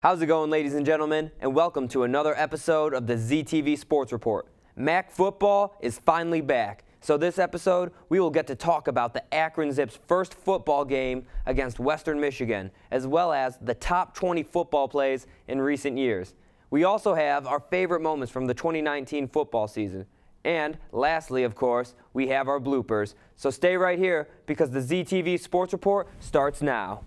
How's it going, ladies and gentlemen, and welcome to another episode of the ZTV Sports Report. MAC football is finally back, so this episode we will get to talk about the Akron Zips' first football game against Western Michigan, as well as the top 20 football plays in recent years. We also have our favorite moments from the 2019 football season. And lastly, of course, we have our bloopers. So stay right here because the ZTV Sports Report starts now.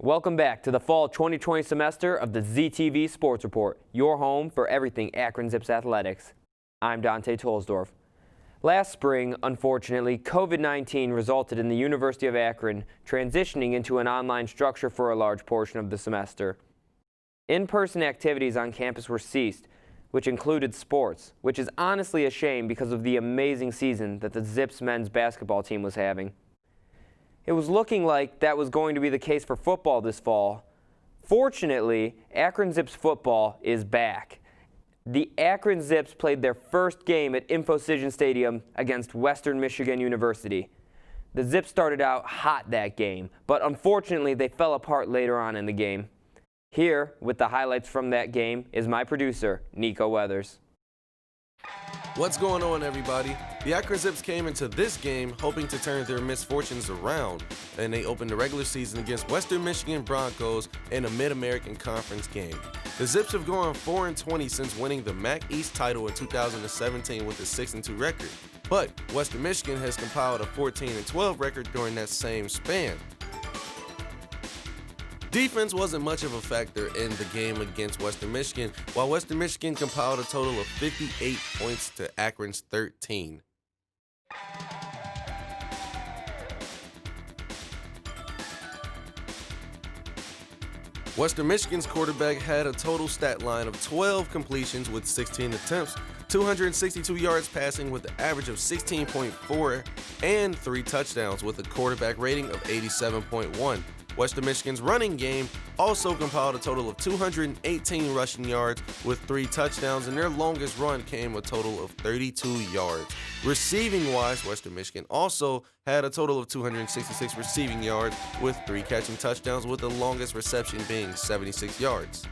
Welcome back to the fall 2020 semester of the ZTV Sports Report, your home for everything Akron Zips athletics. I'm Dante Tolsdorf. Last spring, unfortunately, COVID-19 resulted in the University of Akron transitioning into an online structure for a large portion of the semester. In-person activities on campus were ceased, which included sports, which is honestly a shame because of the amazing season that the Zips men's basketball team was having. It was looking like that was going to be the case for football this fall. Fortunately, Akron Zips football is back. The Akron Zips played their first game at Infocision Stadium against Western Michigan University. The Zips started out hot that game, but unfortunately they fell apart later on in the game. Here, with the highlights from that game, is my producer, Nico Weathers. What's going on, everybody? The Akron Zips came into this game hoping to turn their misfortunes around, and they opened the regular season against Western Michigan Broncos in a Mid-American Conference game. The Zips have gone 4-20 since winning the MAC East title in 2017 with a 6-2 record, but Western Michigan has compiled a 14-12 record during that same span. Defense wasn't much of a factor in the game against Western Michigan, while Western Michigan compiled a total of 58 points to Akron's 13. Western Michigan's quarterback had a total stat line of 12 completions with 16 attempts, 262 yards passing with an average of 16.4, and 3 touchdowns with a quarterback rating of 87.1. Western Michigan's running game also compiled a total of 218 rushing yards with 3 touchdowns, and their longest run came a total of 32 yards. Receiving-wise, Western Michigan also had a total of 266 receiving yards with 3 catching touchdowns, with the longest reception being 76 yards.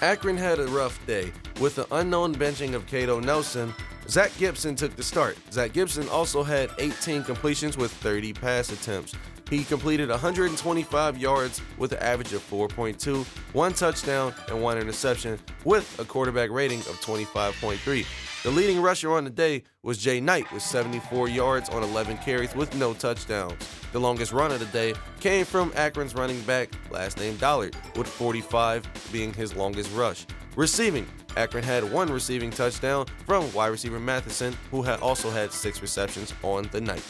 Akron had a rough day. With the unknown benching of Cato Nelson, Zach Gibson took the start. Zach Gibson also had 18 completions with 30 pass attempts. He completed 125 yards with an average of 4.2, 1 touchdown, and 1 interception with a quarterback rating of 25.3. The leading rusher on the day was Jay Knight with 74 yards on 11 carries with no touchdowns. The longest run of the day came from Akron's running back, last name Dollard, with 45 being his longest rush. Receiving, Akron had 1 receiving touchdown from wide receiver Matheson, who had also had 6 receptions on the night.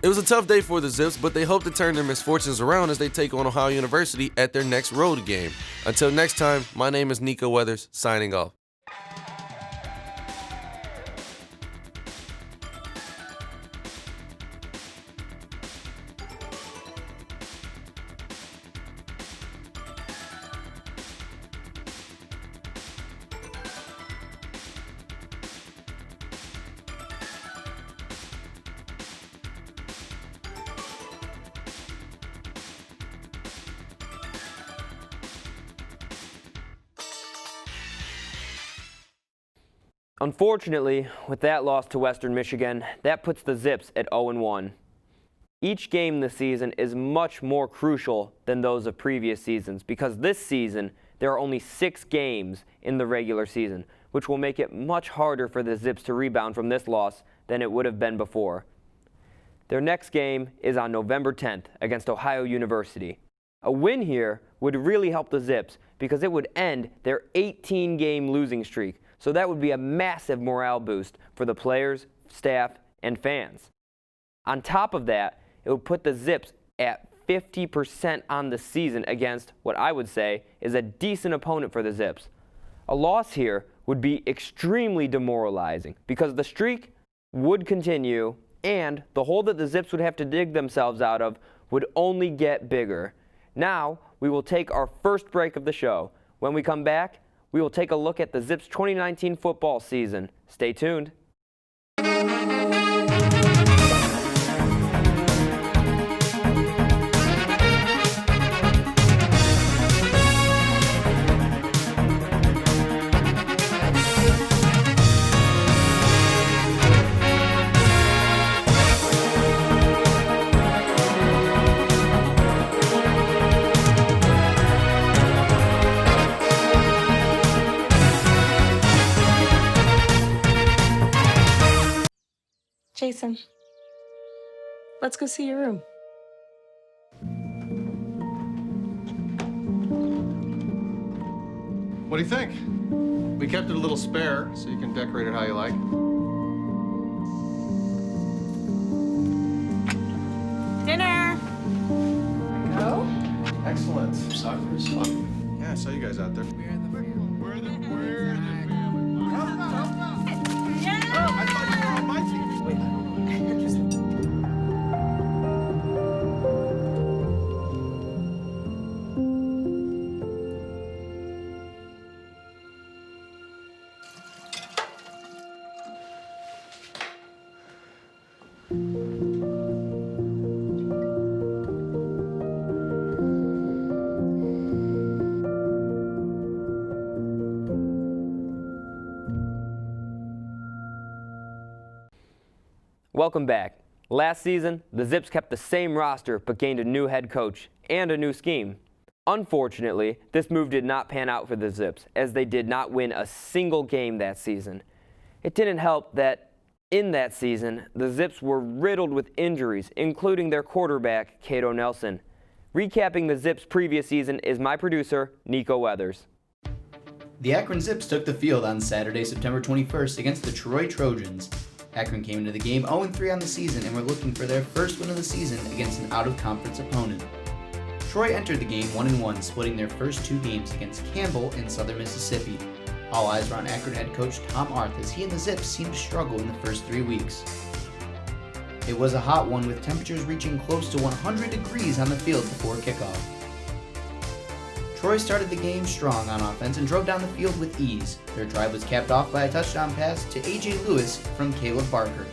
It was a tough day for the Zips, but they hope to turn their misfortunes around as they take on Ohio University at their next road game. Until next time, my name is Nico Weathers, signing off. Unfortunately, with that loss to Western Michigan, that puts the Zips at 0-1. Each game this season is much more crucial than those of previous seasons because this season there are only 6 games in the regular season, which will make it much harder for the Zips to rebound from this loss than it would have been before. Their next game is on November 10th against Ohio University. A win here would really help the Zips because it would end their 18-game losing streak. so that would be a massive morale boost for the players, staff, and fans. On top of that, it would put the Zips at 50% on the season against what I would say is a decent opponent for the Zips. A loss here would be extremely demoralizing because the streak would continue and the hole that the Zips would have to dig themselves out of would only get bigger. Now, we will take our first break of the show. When we come back, we will take a look at the Zips 2019 football season. Stay tuned. Jason, let's go see your room. What do you think? We kept it a little spare, so you can decorate it how you like. Dinner! Go? Excellent. Soccer is fun. Yeah, I saw you guys out there. We're the family. Yeah! I thought you were on my team. Wait. Welcome back. Last season, the Zips kept the same roster but gained a new head coach and a new scheme. Unfortunately, this move did not pan out for the Zips as they did not win a single game that season. It didn't help that in that season, the Zips were riddled with injuries, including their quarterback, Cato Nelson. Recapping the Zips' previous season is my producer, Nico Weathers. The Akron Zips took the field on Saturday, September 21st against the Troy Trojans. Akron came into the game 0-3 on the season and were looking for their first win of the season against an out-of-conference opponent. Troy entered the game 1-1, splitting their first two games against Campbell and Southern Mississippi. All eyes were on Akron head coach Tom Arth as he and the Zips seemed to struggle in the first 3 weeks. It was a hot one with temperatures reaching close to 100 degrees on the field before kickoff. Troy started the game strong on offense and drove down the field with ease. Their drive was capped off by a touchdown pass to A.J. Lewis from Caleb Barker.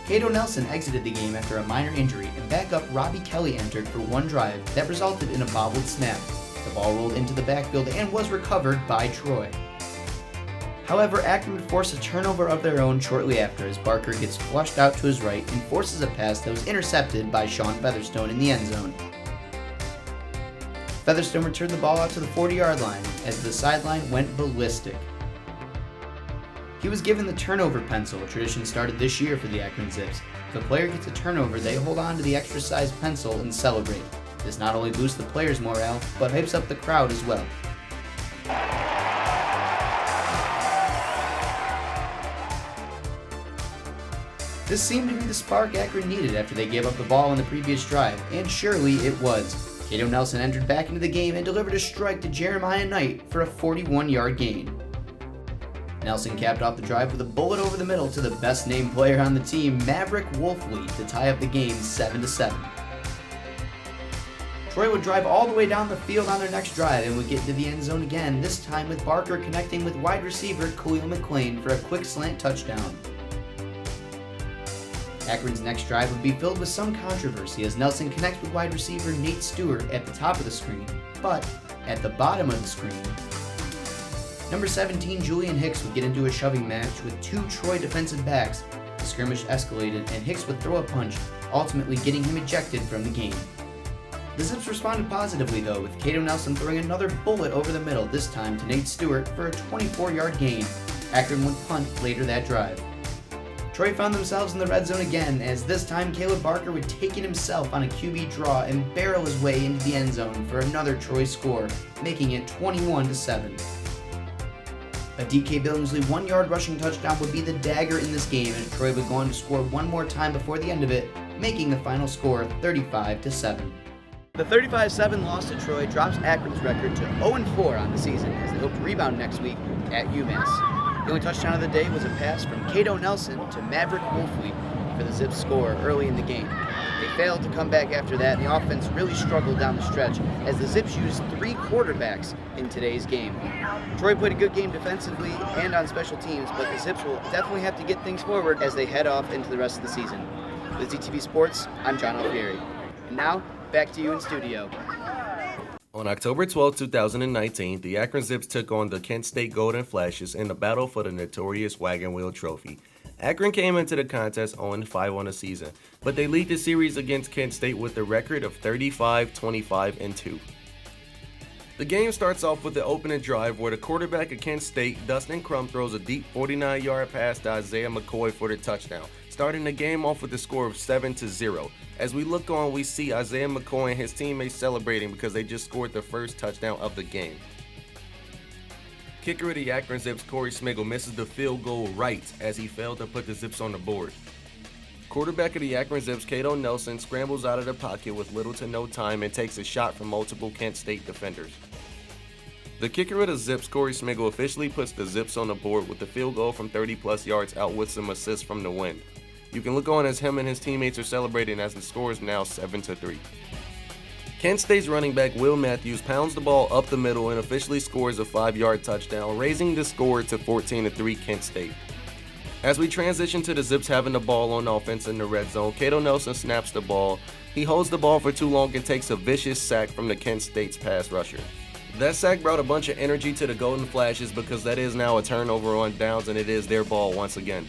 Cato Nelson exited the game after a minor injury, and backup Robbie Kelly entered for one drive that resulted in a bobbled snap. The ball rolled into the backfield and was recovered by Troy. However, Akron would force a turnover of their own shortly after as Barker gets flushed out to his right and forces a pass that was intercepted by Sean Featherstone in the end zone. Featherstone returned the ball out to the 40-yard line as the sideline went ballistic. He was given the turnover pencil, a tradition started this year for the Akron Zips. If a player gets a turnover, they hold on to the extra-sized pencil and celebrate. This not only boosts the players' morale, but hypes up the crowd as well. This seemed to be the spark Akron needed after they gave up the ball on the previous drive, and surely it was. Cato Nelson entered back into the game and delivered a strike to Jeremiah Knight for a 41-yard gain. Nelson capped off the drive with a bullet over the middle to the best named player on the team, Maverick Wolfley, to tie up the game 7-7. Troy would drive all the way down the field on their next drive and would get into the end zone again, this time with Barker connecting with wide receiver Khalil McLean for a quick slant touchdown. Akron's next drive would be filled with some controversy as Nelson connects with wide receiver Nate Stewart at the top of the screen, but at the bottom of the screen, number 17 Julian Hicks would get into a shoving match with two Troy defensive backs. The skirmish escalated and Hicks would throw a punch, ultimately getting him ejected from the game. The Zips responded positively though, with Cato Nelson throwing another bullet over the middle, this time to Nate Stewart for a 24-yard gain. Akron would punt later that drive. Troy found themselves in the red zone again, as this time Caleb Barker would take it himself on a QB draw and barrel his way into the end zone for another Troy score, making it 21-7. A DK Billingsley 1-yard rushing touchdown would be the dagger in this game, and Troy would go on to score one more time before the end of it, making the final score 35-7. The 35-7 loss to Troy drops Akron's record to 0-4 on the season as they hope to rebound next week at UMass. The only touchdown of the day was a pass from Cato Nelson to Maverick Wolfley for the Zips score early in the game. They failed to come back after that, and the offense really struggled down the stretch as the Zips used 3 quarterbacks in today's game. Troy played a good game defensively and on special teams, but the Zips will definitely have to get things forward as they head off into the rest of the season. With ZTV Sports, I'm John Alfieri. And now, back to you in studio. On October 12, 2019, the Akron Zips took on the Kent State Golden Flashes in the battle for the notorious Wagon Wheel Trophy. Akron came into the contest 0-5 on the season, but they lead the series against Kent State with a record of 35-25-2. The game starts off with the opening drive where the quarterback of Kent State, Dustin Crum, throws a deep 49-yard pass to Isaiah McCoy for the touchdown, starting the game off with a score of 7-0. As we look on, we see Isaiah McCoy and his teammates celebrating because they just scored the first touchdown of the game. Kicker of the Akron Zips, Corey Smiggle, misses the field goal right as he failed to put the Zips on the board. Quarterback of the Akron Zips, Cato Nelson, scrambles out of the pocket with little to no time and takes a shot from multiple Kent State defenders. The kicker of the Zips, Corey Smiggle, officially puts the Zips on the board with the field goal from 30-plus yards out with some assists from the win. You can look on as him and his teammates are celebrating as the score is now 7-3. Kent State's running back Will Matthews pounds the ball up the middle and officially scores a 5-yard touchdown, raising the score to 14-3 Kent State. As we transition to the Zips having the ball on offense in the red zone, Cato Nelson snaps the ball. He holds the ball for too long and takes a vicious sack from the Kent State's pass rusher. That sack brought a bunch of energy to the Golden Flashes because that is now a turnover on downs and it is their ball once again.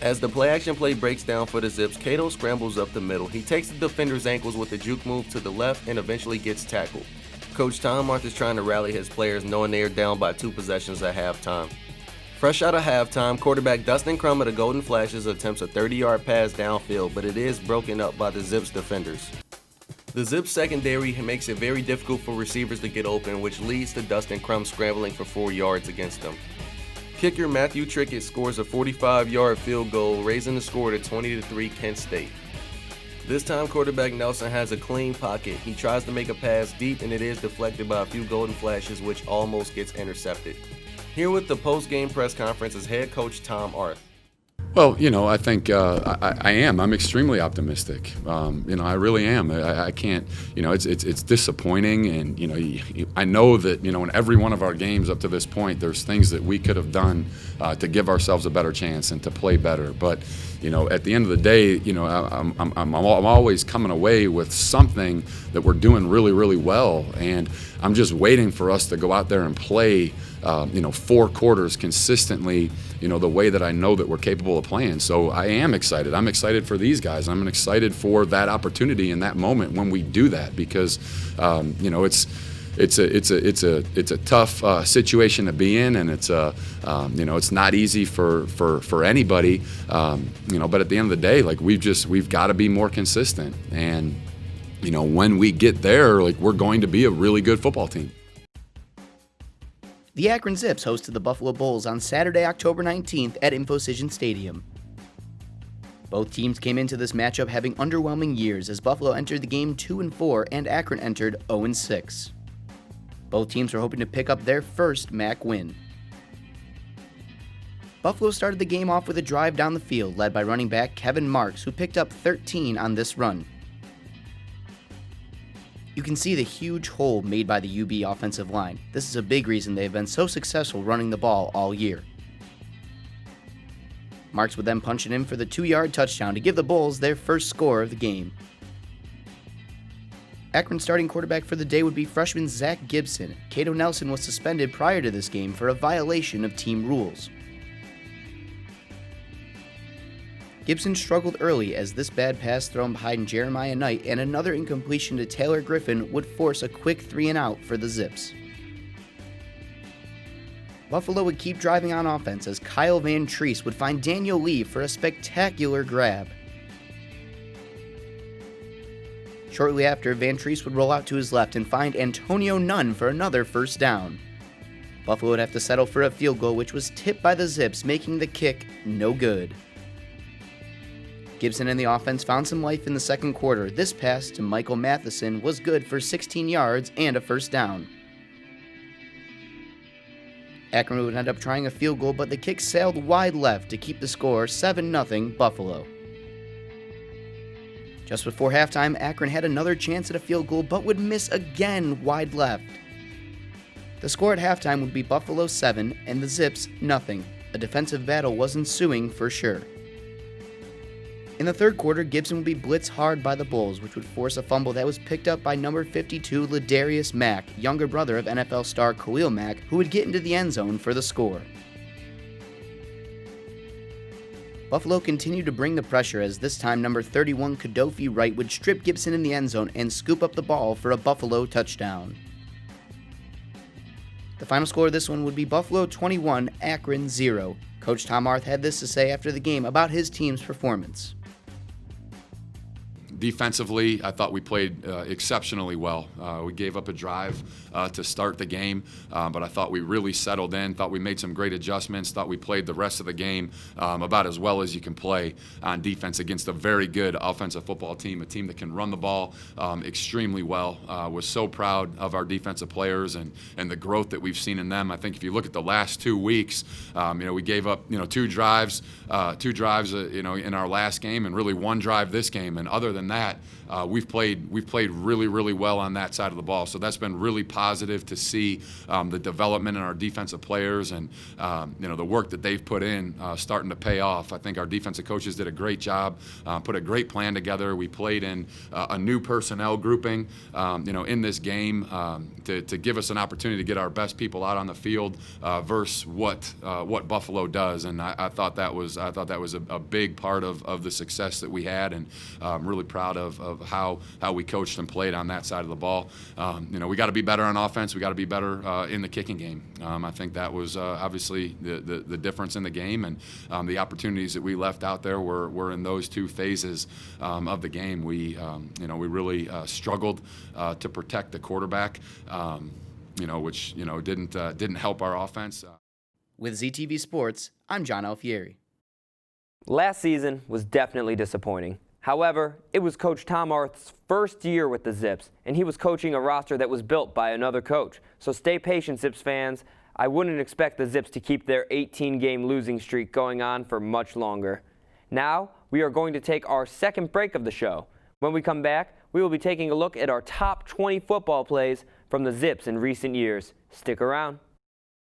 As the play-action play breaks down for the Zips, Cato scrambles up the middle. He takes the defender's ankles with a juke move to the left and eventually gets tackled. Coach Tom Arth is trying to rally his players knowing they are down by 2 possessions at halftime. Fresh out of halftime, quarterback Dustin Crum of the Golden Flashes attempts a 30-yard pass downfield, but it is broken up by the Zips defenders. The Zips secondary makes it very difficult for receivers to get open, which leads to Dustin Crum scrambling for 4 yards against them. Kicker Matthew Trickett scores a 45-yard field goal, raising the score to 20-3 Kent State. This time, quarterback Nelson has a clean pocket. He tries to make a pass deep, and it is deflected by a few Golden Flashes, which almost gets intercepted. Here with the post-game press conference is head coach Tom Arth. Well, I think I am. I'm extremely optimistic. I really am. I can't. It's disappointing, and I know that in every one of our games up to this point, there's things that we could have done to give ourselves a better chance and to play better. But at the end of the day, I'm always coming away with something that we're doing really, really well, and I'm just waiting for us to go out there and play 4 quarters consistently, the way that I know that we're capable of playing. So I am excited. I'm excited for these guys. I'm excited for that opportunity in that moment when we do that, because it's a tough situation to be in, and it's not easy for anybody. But at the end of the day, we've got to be more consistent, and when we get there, we're going to be a really good football team. The Akron Zips hosted the Buffalo Bulls on Saturday, October 19th at Infocision Stadium. Both teams came into this matchup having underwhelming years as Buffalo entered the game 2-4 and Akron entered 0-6. Both teams were hoping to pick up their first MAC win. Buffalo started the game off with a drive down the field led by running back Kevin Marks, who picked up 13 on this run. You can see the huge hole made by the UB offensive line. This is a big reason they've been so successful running the ball all year. Marks would then punch it in for the 2-yard touchdown to give the Bulls their first score of the game. Akron's starting quarterback for the day would be freshman Zach Gibson. Cato Nelson was suspended prior to this game for a violation of team rules. Gibson struggled early as this bad pass thrown behind Jeremiah Knight and another incompletion to Taylor Griffin would force a quick 3-and-out for the Zips. Buffalo would keep driving on offense as Kyle Van Treese would find Daniel Lee for a spectacular grab. Shortly after, Van Treese would roll out to his left and find Antonio Nunn for another first down. Buffalo would have to settle for a field goal, which was tipped by the Zips, making the kick no good. Gibson and the offense found some life in the second quarter. This pass to Michael Matheson was good for 16 yards and a first down. Akron would end up trying a field goal, but the kick sailed wide left to keep the score 7-0 Buffalo. Just before halftime, Akron had another chance at a field goal, but would miss again wide left. The score at halftime would be Buffalo 7 and the Zips nothing. A defensive battle was ensuing for sure. In the third quarter, Gibson would be blitzed hard by the Bulls, which would force a fumble that was picked up by number 52 Ladarius Mack, younger brother of NFL star Khalil Mack, who would get into the end zone for the score. Buffalo continued to bring the pressure as this time number 31 Kadofi Wright would strip Gibson in the end zone and scoop up the ball for a Buffalo touchdown. The final score of this one would be Buffalo 21, Akron 0. Coach Tom Arth had this to say after the game about his team's performance. Defensively, I thought we played exceptionally well. We gave up a drive to start the game, but I thought we really settled in, thought we made some great adjustments, thought we played the rest of the game about as well as you can play on defense against a very good offensive football team, a team that can run the ball extremely well. Was so proud of our defensive players and the growth that we've seen in them. I think if you look at the last 2 weeks, we gave up two drives in our last game and really one drive this game, and other than that, we've played really, really well on that side of the ball. So that's been really positive to see the development in our defensive players and the work that they've put in starting to pay off. I think our defensive coaches did a great job, put a great plan together. We played in a new personnel grouping, in this game to give us an opportunity to get our best people out on the field versus what Buffalo does. And I thought that was a big part of the success that we had, and I'm really proud of how we coached and played on that side of the ball. We got to be better on offense. We got to be better in the kicking game. I think that was obviously the difference in the game, and the opportunities that we left out there were in those two phases of the game. We really struggled to protect the quarterback, which didn't help our offense. With ZTV Sports, I'm John Alfieri. Last season was definitely disappointing. However, it was Coach Tom Arth's first year with the Zips, and he was coaching a roster that was built by another coach. So stay patient, Zips fans. I wouldn't expect the Zips to keep their 18-game losing streak going on for much longer. Now, we are going to take our second break of the show. When we come back, we will be taking a look at our top 20 football plays from the Zips in recent years. Stick around.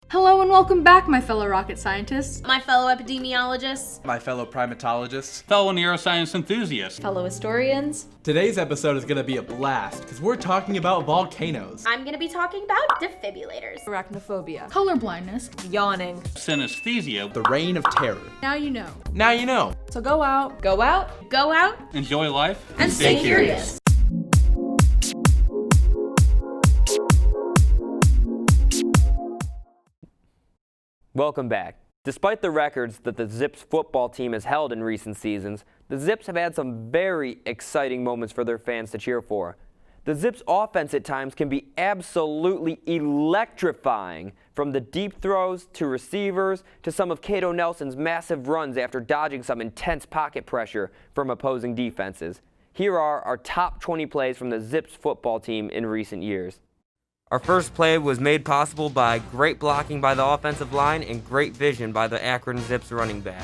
Hello and welcome back, my fellow rocket scientists, my fellow epidemiologists, my fellow primatologists, fellow neuroscience enthusiasts, fellow historians. Today's episode is going to be a blast because we're talking about volcanoes. I'm going to be talking about defibrillators, arachnophobia, colorblindness, yawning, synesthesia, the reign of terror. Now you know. Now you know. So go out, enjoy life, and stay curious. Welcome back. Despite the records that the Zips football team has held in recent seasons, the Zips have had some very exciting moments for their fans to cheer for. The Zips offense at times can be absolutely electrifying, from the deep throws to receivers to some of Cato Nelson's massive runs after dodging some intense pocket pressure from opposing defenses. Here are our top 20 plays from the Zips football team in recent years. Our first play was made possible by great blocking by the offensive line and great vision by the Akron Zips running back.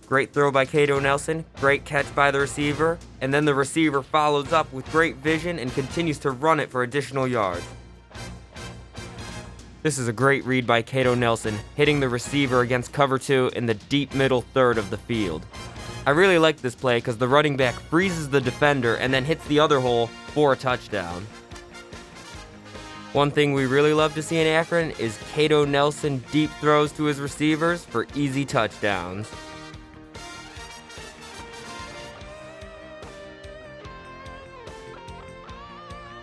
Great throw by Cato Nelson, great catch by the receiver, and then the receiver follows up with great vision and continues to run it for additional yards. This is a great read by Cato Nelson, hitting the receiver against cover 2 in the deep middle third of the field. I really like this play because the running back freezes the defender and then hits the other hole for a touchdown. One thing we really love to see in Akron is Cato Nelson deep throws to his receivers for easy touchdowns.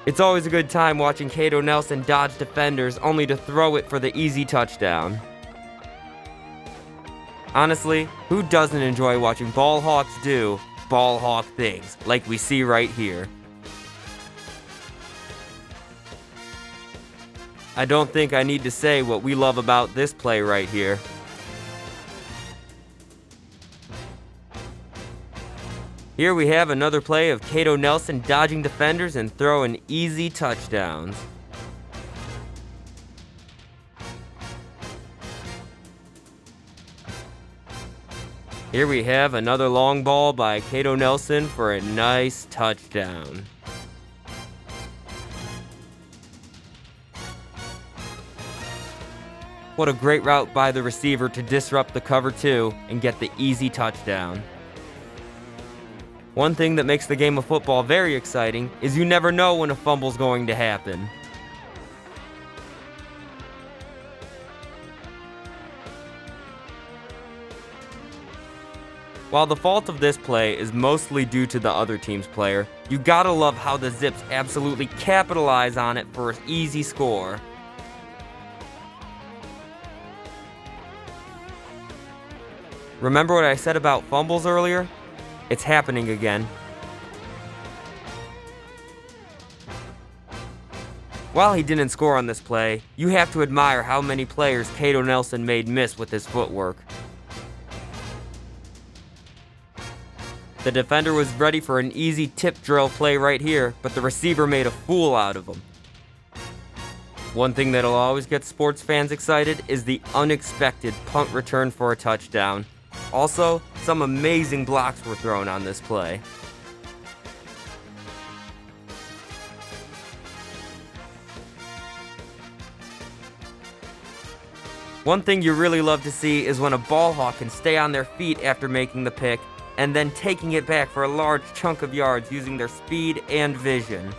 It's always a good time watching Cato Nelson dodge defenders only to throw it for the easy touchdown. Honestly, who doesn't enjoy watching ball hawks do ball hawk things like we see right here? I don't think I need to say what we love about this play right here. Here we have another play of Cato Nelson dodging defenders and throwing easy touchdowns. Here we have another long ball by Cato Nelson for a nice touchdown. What a great route by the receiver to disrupt the cover two and get the easy touchdown. One thing that makes the game of football very exciting is you never know when a fumble's going to happen. While the fault of this play is mostly due to the other team's player, you gotta love how the Zips absolutely capitalize on it for an easy score. Remember what I said about fumbles earlier? It's happening again. While he didn't score on this play, you have to admire how many players Cato Nelson made miss with his footwork. The defender was ready for an easy tip drill play right here, but the receiver made a fool out of him. One thing that'll always get sports fans excited is the unexpected punt return for a touchdown. Also, some amazing blocks were thrown on this play. One thing you really love to see is when a ball hawk can stay on their feet after making the pick and then taking it back for a large chunk of yards using their speed and vision.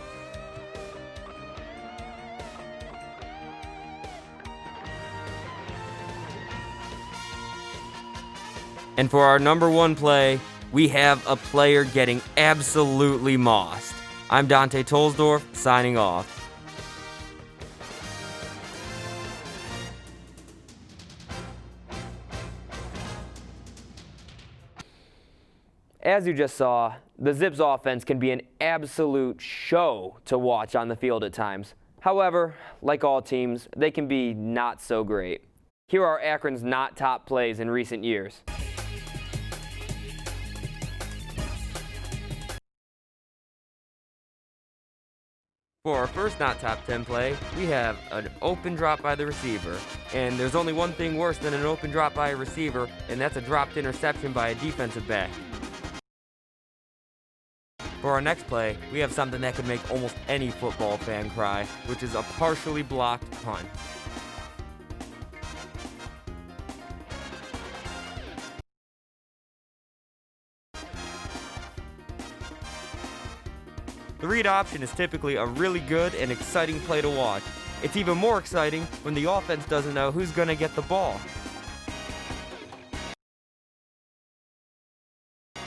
And for our number one play, we have a player getting absolutely mossed. I'm Dante Tolsdorf, signing off. As you just saw, the Zips offense can be an absolute show to watch on the field at times. However, like all teams, they can be not so great. Here are Akron's not top plays in recent years. For our first not top 10 play, we have an open drop by the receiver. And there's only one thing worse than an open drop by a receiver, and that's a dropped interception by a defensive back. For our next play, we have something that could make almost any football fan cry, which is a partially blocked punt. The read option is typically a really good and exciting play to watch. It's even more exciting when the offense doesn't know who's going to get the ball.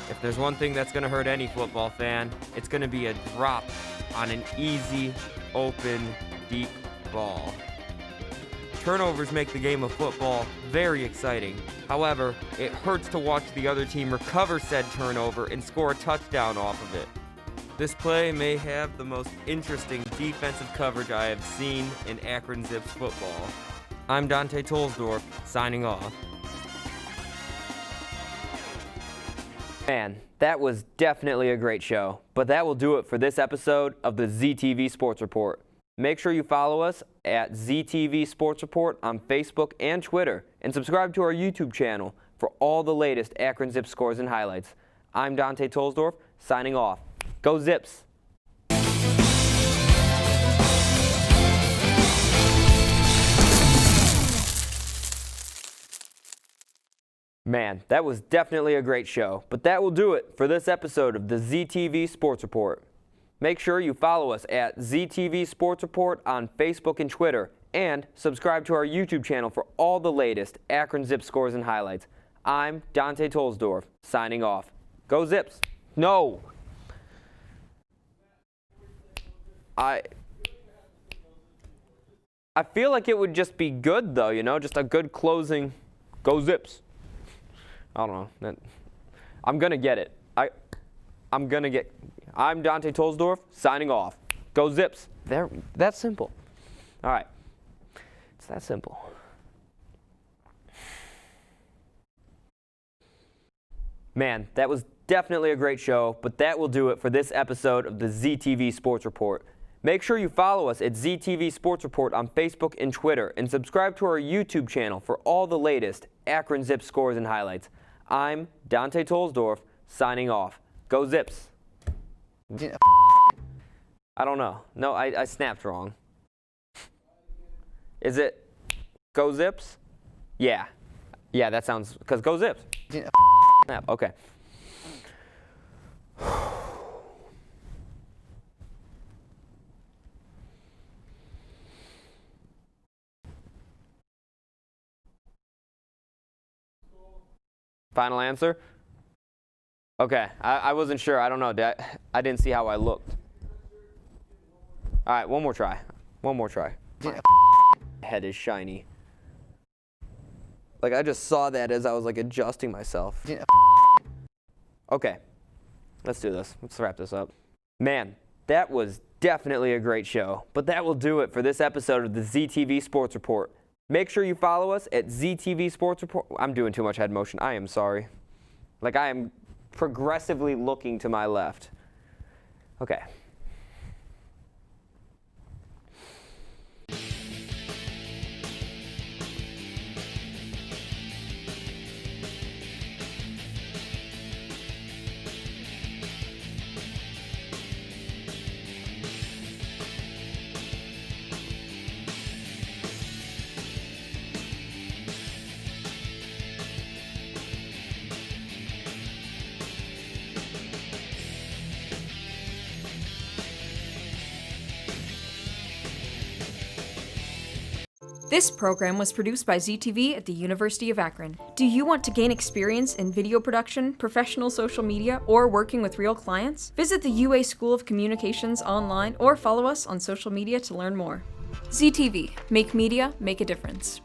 If there's one thing that's going to hurt any football fan, it's going to be a drop on an easy, open, deep ball. Turnovers make the game of football very exciting. However, it hurts to watch the other team recover said turnover and score a touchdown off of it. This play may have the most interesting defensive coverage I have seen in Akron Zips football. I'm Dante Tolsdorf, signing off. Man, that was definitely a great show, but that will do it for this episode of the ZTV Sports Report. Make sure you follow us at ZTV Sports Report on Facebook and Twitter, and subscribe to our YouTube channel for all the latest Akron Zips scores and highlights. I'm Dante Tolsdorf, signing off. Go Zips! Man, that was definitely a great show, but that will do it for this episode of the ZTV Sports Report. Make sure you follow us at ZTV Sports Report on Facebook and Twitter, and subscribe to our YouTube channel for all the latest Akron Zips scores and highlights. I'm Dante Tolsdorf, signing off. Go Zips! No! I feel like it would just be good, though, you know, just a good closing. Go Zips! I don't know. I'm going to get it. I'm Dante Tolsdorf, signing off. Go Zips. That's simple. All right. It's that simple. Man, that was definitely a great show, but that will do it for this episode of the ZTV Sports Report. Make sure you follow us at ZTV Sports Report on Facebook and Twitter, and subscribe to our YouTube channel for all the latest Akron Zips scores and highlights. I'm Dante Tolsdorf, signing off. Go Zips! I don't know. No, I snapped wrong. Is it Go Zips? Yeah. Yeah, that sounds, because Go Zips. Snap, okay. Final answer? Okay, I wasn't sure. I don't know. I didn't see how I looked. All right, one more try. One more try. My head is shiny. Like, I just saw that as I was, like, adjusting myself. Okay, let's do this. Let's wrap this up. Man, that was definitely a great show. But that will do it for this episode of the ZTV Sports Report. Make sure you follow us at ZTV Sports Report. I'm doing too much head motion. I am sorry. Like, I am progressively looking to my left. Okay. This program was produced by ZTV at the University of Akron. Do you want to gain experience in video production, professional social media, or working with real clients? Visit the UA School of Communications online or follow us on social media to learn more. ZTV, make media, make a difference.